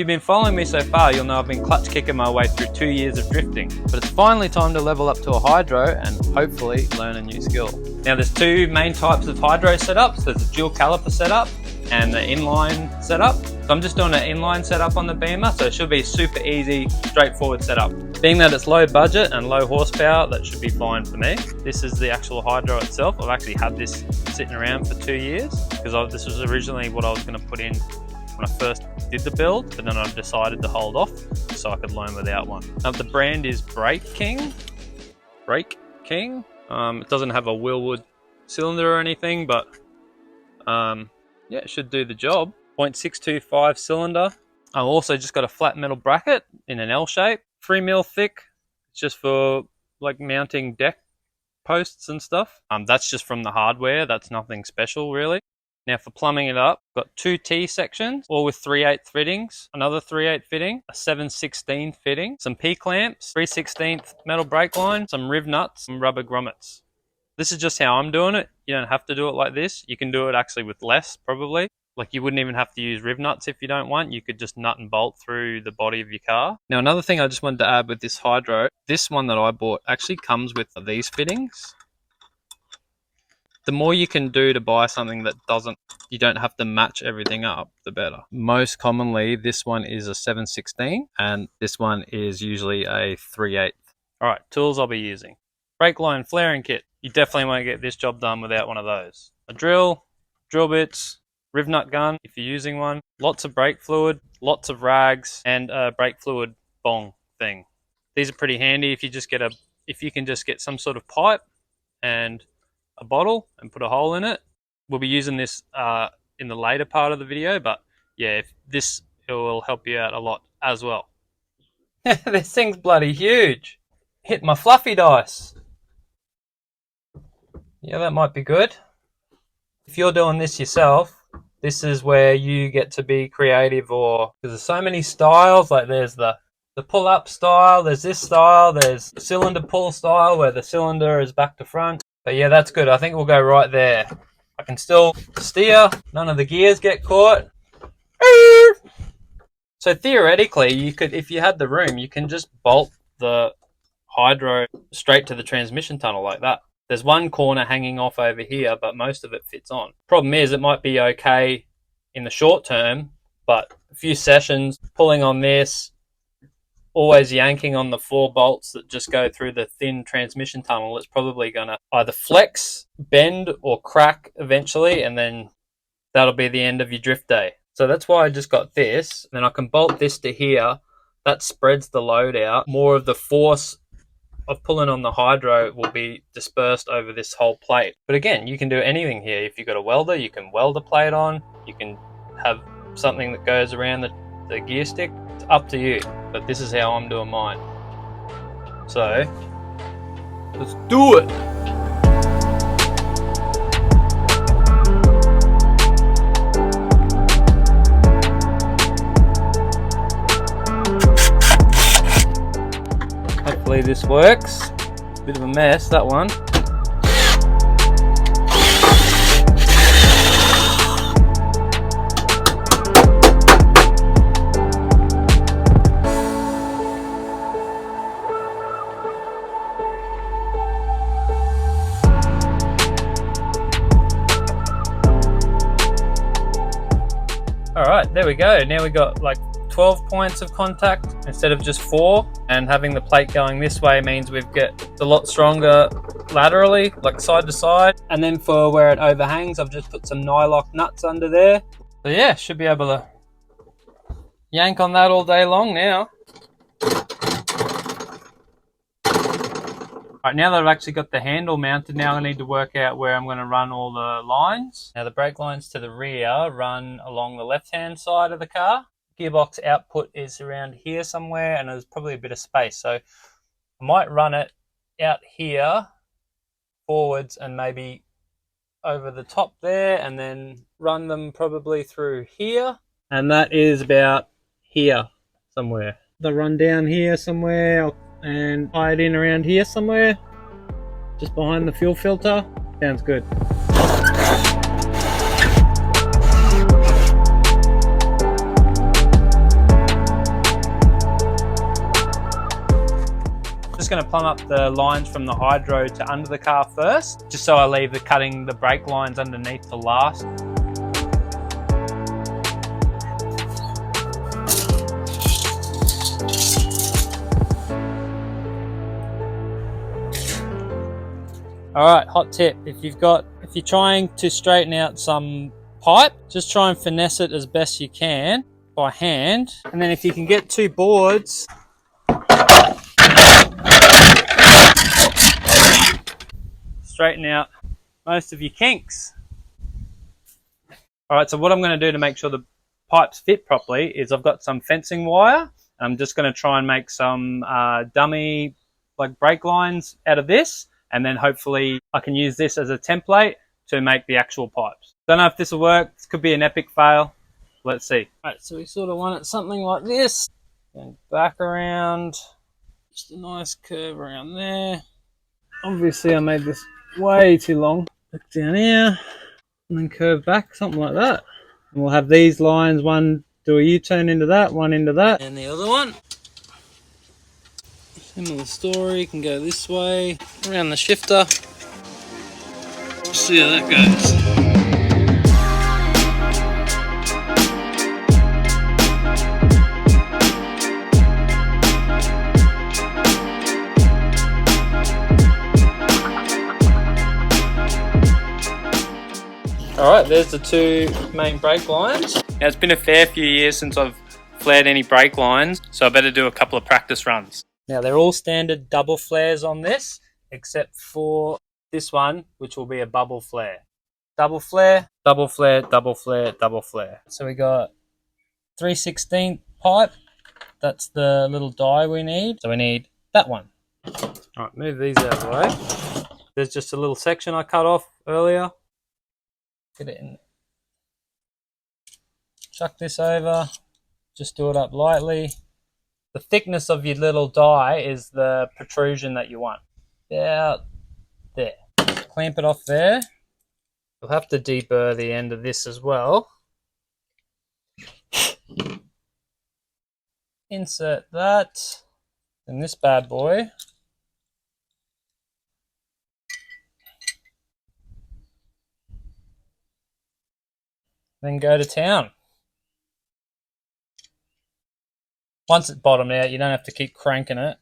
you've been following me so far, you'll know I've been clutch kicking my way through 2 years of drifting. But it's finally time to level up to a hydro and hopefully learn a new skill. Now there's two main types of hydro setups. There's a dual caliper setup and the inline setup. So I'm just doing an inline setup on the Beamer, so it should be super easy, straightforward setup. Being that it's low budget and low horsepower, that should be fine for me. This is the actual hydro itself. I've actually had this sitting around for 2 years because this was originally what I was going to put in when I first did the build, but then I decided to hold off so I could learn without one. The brand is Ebrake King. It doesn't have a Willwood cylinder or anything, but yeah, it should do the job. 0.625 cylinder. I've also just got a flat metal bracket in an L shape, 3mm thick. It's just for like mounting deck posts and stuff. That's just from the hardware. That's nothing special really. Now for plumbing it up, I've got 2 T sections, all with 3/8 fittings, another 3/8 fitting, a 7/16 fitting, some P-clamps, 3/16 metal brake line, some riv nuts, some rubber grommets. This is just how I'm doing it. You don't have to do it like this. You can do it actually with less, probably. Like you wouldn't even have to use riv nuts if you don't want. You could just nut and bolt through the body of your car. Now another thing I just wanted to add with this hydro, this one that I bought actually comes with these fittings. The more you can do to buy something that you don't have to match everything up, the better. Most commonly, this one is a 7/16 and this one is usually a 3/8. All right, tools I'll be using. Brake line flaring kit. You definitely won't get this job done without one of those. A drill bits, riv nut gun if you're using one, lots of brake fluid, lots of rags, and a brake fluid bong thing. These are pretty handy if you can just get some sort of pipe and a bottle and put a hole in it. We'll be using this in the later part of the video, but yeah, it will help you out a lot as well. This thing's bloody huge. Hit my fluffy dice. Yeah, that might be good. If you're doing this yourself, this is where you get to be creative, because there's so many styles. Like there's the pull-up style, there's this style, there's the cylinder pull style where the cylinder is back to front. But yeah, that's good. I think we'll go right there. I can still steer. None of the gears get caught. So theoretically, you could, if you had the room, you can just bolt the hydro straight to the transmission tunnel like that. There's one corner hanging off over here, but most of it fits on. Problem is, it might be okay in the short term, but a few sessions pulling on this, always yanking on the 4 bolts that just go through the thin transmission tunnel, it's probably going to either flex, bend, or crack eventually, and then that'll be the end of your drift day. So that's why I just got this. Then I can bolt this to here. That spreads the load out. More of the force of pulling on the hydro will be dispersed over this whole plate. But again, you can do anything here. If you've got a welder, you can weld a plate on. You can have something that goes around the gear stick. It's up to you, but this is how I'm doing mine. So let's do it. Hopefully this works. It's a bit of a mess, that one. Alright, there we go. Now we got like 12 points of contact instead of just 4, and having the plate going this way means we've got a lot stronger laterally, like side to side. And then for where it overhangs, I've just put some nylock nuts under there. So yeah, should be able to yank on that all day long now. Right, now that I've actually got the handle mounted, now I need to work out where I'm going to run all the lines. Now the brake lines to the rear run along the left-hand side of the car. Gearbox output is around here somewhere, and there's probably a bit of space. So I might run it out here, forwards, and maybe over the top there, and then run them probably through here. And that is about here somewhere. They'll run down here somewhere, and tie it in around here somewhere, just behind the fuel filter. Sounds good. going to plumb up the lines from the hydro to under the car first, just so I leave the cutting the brake lines underneath to last. Alright, hot tip, if you're trying to straighten out some pipe, just try and finesse it as best you can by hand, and then if you can get two boards, straighten out most of your kinks. Alright, so what I'm going to do to make sure the pipes fit properly is I've got some fencing wire, and I'm just going to try and make some dummy like brake lines out of this, and then hopefully I can use this as a template to make the actual pipes. Don't know if this will work. This could be an epic fail. Let's see. Alright, so we sort of want it something like this, and back around, just a nice curve around there. Obviously I made this way too long. Look down here, and then curve back, something like that. And we'll have these lines, one do a U-turn into that, one into that, and the other one. Similar story, can go this way, around the shifter. See how that goes. Alright, there's the two main brake lines. Now it's been a fair few years since I've flared any brake lines, so I better do a couple of practice runs. Now they're all standard double flares on this, except for this one, which will be a bubble flare. Double flare, double flare, double flare, double flare. So we got 3/16 pipe. That's the little die we need. So we need that one. Alright, move these out of the way. There's just a little section I cut off earlier. Get it in. Chuck this over. Just do it up lightly. The thickness of your little die is the protrusion that you want. About there. Clamp it off there. You'll have to deburr the end of this as well. Insert that in this bad boy. Then go to town. Once it's bottomed out, you don't have to keep cranking it.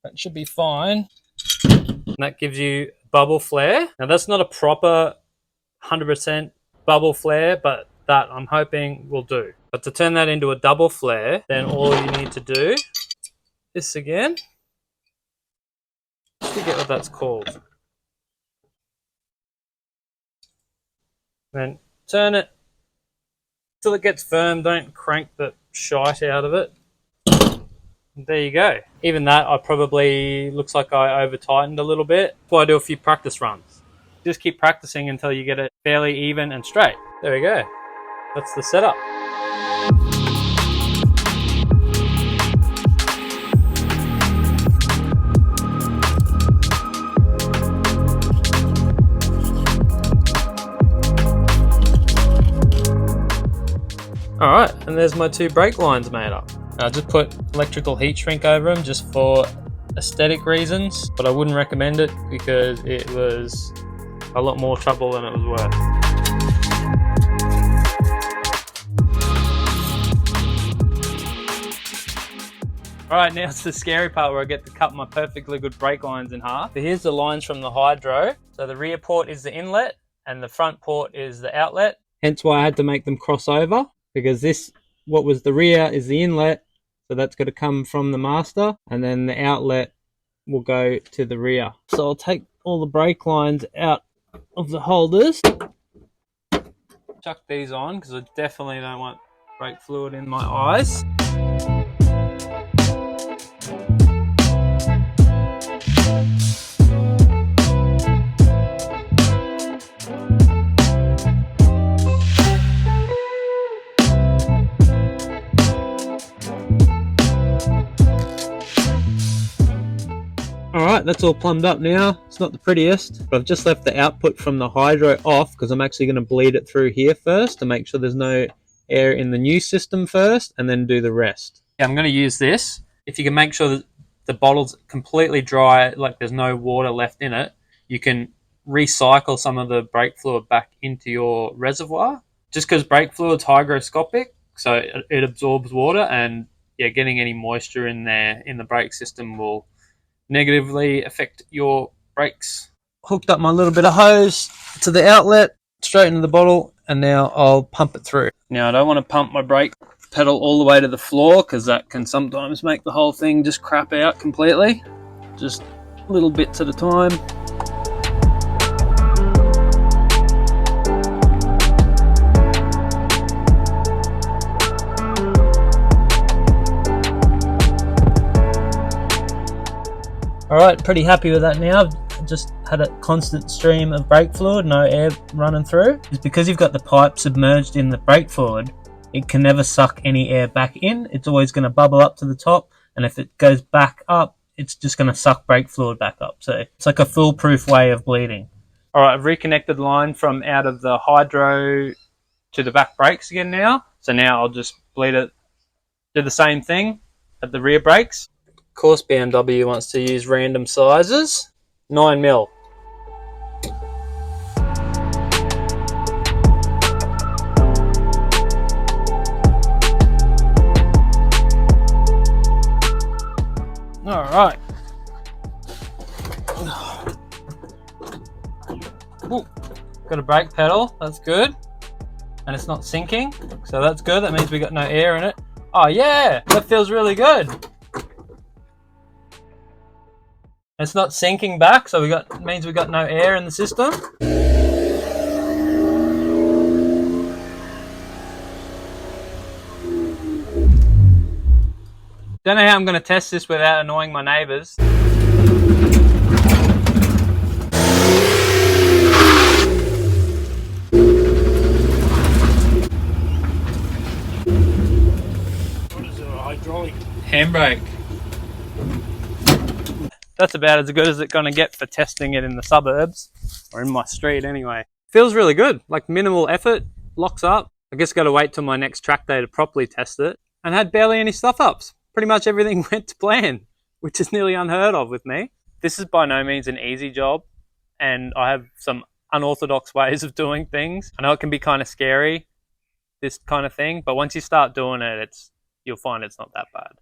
That should be fine. And that gives you bubble flare. Now that's not a proper 100% bubble flare, but that I'm hoping will do. But to turn that into a double flare, then all you need to do, this again, I forget what that's called. Then turn it till it gets firm, don't crank the shite out of it. There you go. Even that, I probably looks like I over tightened a little bit. That's why I do a few practice runs. Just keep practicing until you get it fairly even and straight. There we go. That's the setup. Alright, and there's my two brake lines made up. I just put electrical heat shrink over them just for aesthetic reasons, but I wouldn't recommend it because it was a lot more trouble than it was worth. Alright, now it's the scary part where I get to cut my perfectly good brake lines in half. So here's the lines from the hydro. So the rear port is the inlet and the front port is the outlet. Hence why I had to make them cross over, because this, what was the rear is the inlet. So that's got to come from the master, and then the outlet will go to the rear. So I'll take all the brake lines out of the holders. Chuck these on because I definitely don't want brake fluid in my eyes. Alright, that's all plumbed up now. It's not the prettiest, but I've just left the output from the hydro off because I'm actually going to bleed it through here first to make sure there's no air in the new system first, and then do the rest. Yeah, I'm going to use this. If you can make sure that the bottle's completely dry, like there's no water left in it, you can recycle some of the brake fluid back into your reservoir. Just because brake fluid's hygroscopic, so it absorbs water, and yeah, getting any moisture in there in the brake system will negatively affect your brakes. Hooked up my little bit of hose to the outlet, straight into the bottle, and now I'll pump it through. Now I don't want to pump my brake pedal all the way to the floor because that can sometimes make the whole thing just crap out completely. Just little bits at a time. Alright, pretty happy with that now. I've just had a constant stream of brake fluid, no air running through. It's because you've got the pipe submerged in the brake fluid, it can never suck any air back in. It's always going to bubble up to the top, and if it goes back up, it's just going to suck brake fluid back up. So it's like a foolproof way of bleeding. Alright, I've reconnected the line from out of the hydro to the back brakes again now. So now I'll just bleed it, do the same thing at the rear brakes. Of course, BMW wants to use random sizes. 9mm. All right. Ooh, got a brake pedal. That's good, and it's not sinking, so that's good. That means we got no air in it. Oh yeah, that feels really good. It's not sinking back, so means we got no air in the system. Don't know how I'm going to test this without annoying my neighbours. What is it, a hydraulic? Handbrake. That's about as good as it's going to get for testing it in the suburbs, or in my street anyway. Feels really good, like minimal effort, locks up. I guess got to wait till my next track day to properly test it, and had barely any stuff ups. Pretty much everything went to plan, which is nearly unheard of with me. This is by no means an easy job, and I have some unorthodox ways of doing things. I know it can be kind of scary, this kind of thing, but once you start doing it, you'll find it's not that bad.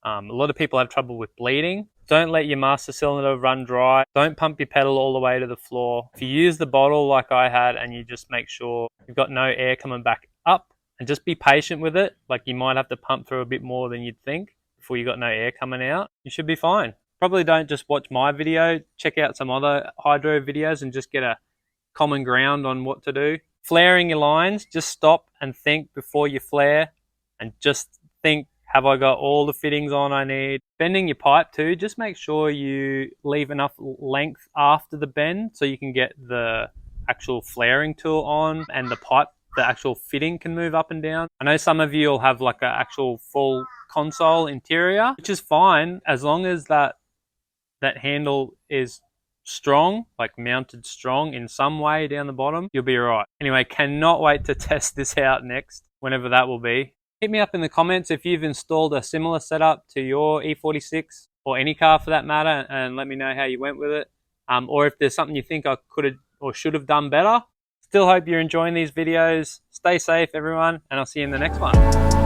A lot of people have trouble with bleeding. Don't let your master cylinder run dry. Don't pump your pedal all the way to the floor. If you use the bottle like I had, and you just make sure you've got no air coming back up, and just be patient with it. Like, you might have to pump through a bit more than you'd think before you got no air coming out. You should be fine. Probably don't just watch my video. Check out some other hydro videos and just get a common ground on what to do. Flaring your lines, just stop and think before you flare, and just think, have I got all the fittings on I need? Bending your pipe too, just make sure you leave enough length after the bend so you can get the actual flaring tool on, and the pipe, the actual fitting can move up and down. I know some of you will have like an actual full console interior, which is fine as long as that handle is strong, like mounted strong in some way down the bottom, you'll be all right. Anyway, cannot wait to test this out next, whenever that will be. Hit me up in the comments if you've installed a similar setup to your E46 or any car for that matter, and let me know how you went with it. Or if there's something you think I could have or should have done better. Still hope you're enjoying these videos. Stay safe, everyone, and I'll see you in the next one.